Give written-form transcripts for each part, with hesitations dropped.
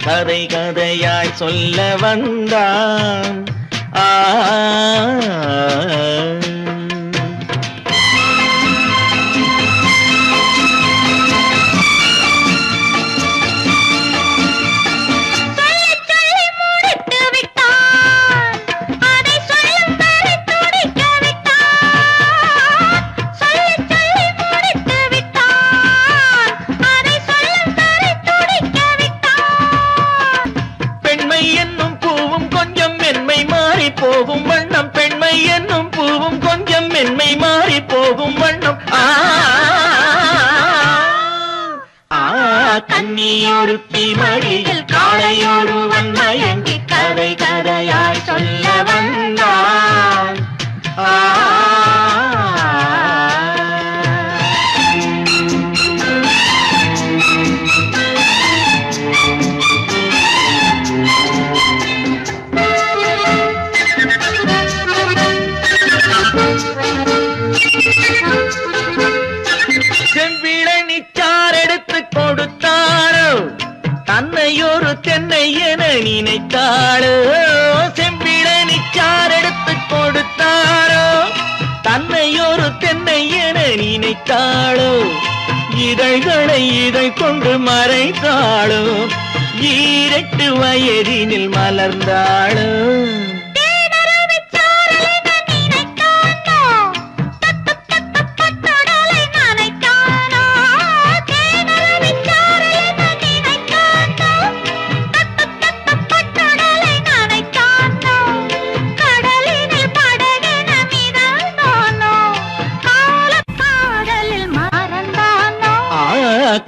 கதை கதையாய் சொல்ல வந்தான். போகும் வண்ணம் பெண்மை என்னும் பூவும் கொஞ்சம் மென்மை மாறி போகும் வண்ணம். கன்னியொருத்தி மடியில் காளையொருவன் மயங்கி கதை கதையாய் சொல்ல வந்தான். செம்பிழனிச்சார் எடுத்து கொடுத்தாரோ தன்னையொரு தென்னை என நினைத்தாளோ. செம்பிழனிச்சார் எடுத்து கொடுத்தாரோ தன்னையொரு தென்னை என நினைத்தாளோ. இதழ்களை இதழ் கொண்டு மறைத்தாளோ 8 வயதினில் மலர்ந்தாளோ.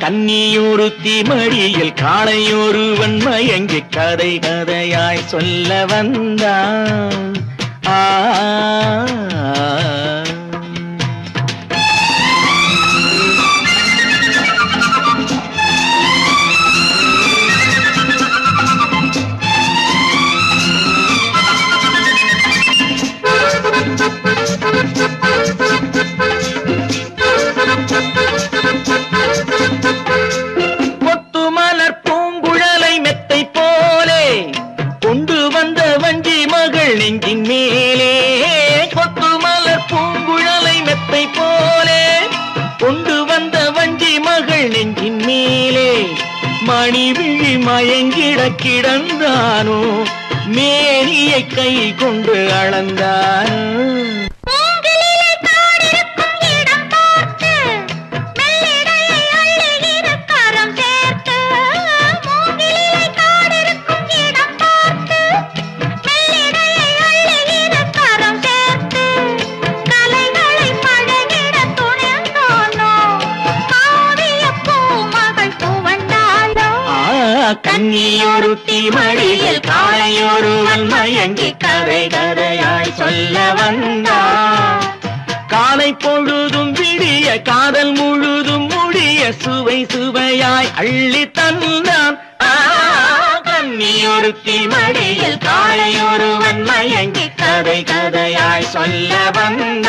கன்னியொருத்தி மடியில் காளையொருவன் மயங்கி கதை கதையாய் சொல்ல வந்தான். நெஞ்சின் மேலே கொத்து மலர் பூங்குழலை மெத்தை போலே கொண்டு வந்த வஞ்சி மகள் நெஞ்சின் மேலே மணிவிழி மயங்கிட கிடந்தானோ மேனியை கை கொண்டு அளந்தானோ. கன்னியொருத்தி மடியில் காளையொருவன் மயங்கி கதை கதையாய் சொல்ல வந்தான். காலை பொழுதும் விடிய காதல் முழுதும் முடிய சுவை சுவையாய் அள்ளி தந்தான். கன்னியொருத்தி மடியில் காளையொருவன் மயங்கி கதை கதையாய் சொல்ல வந்தான்.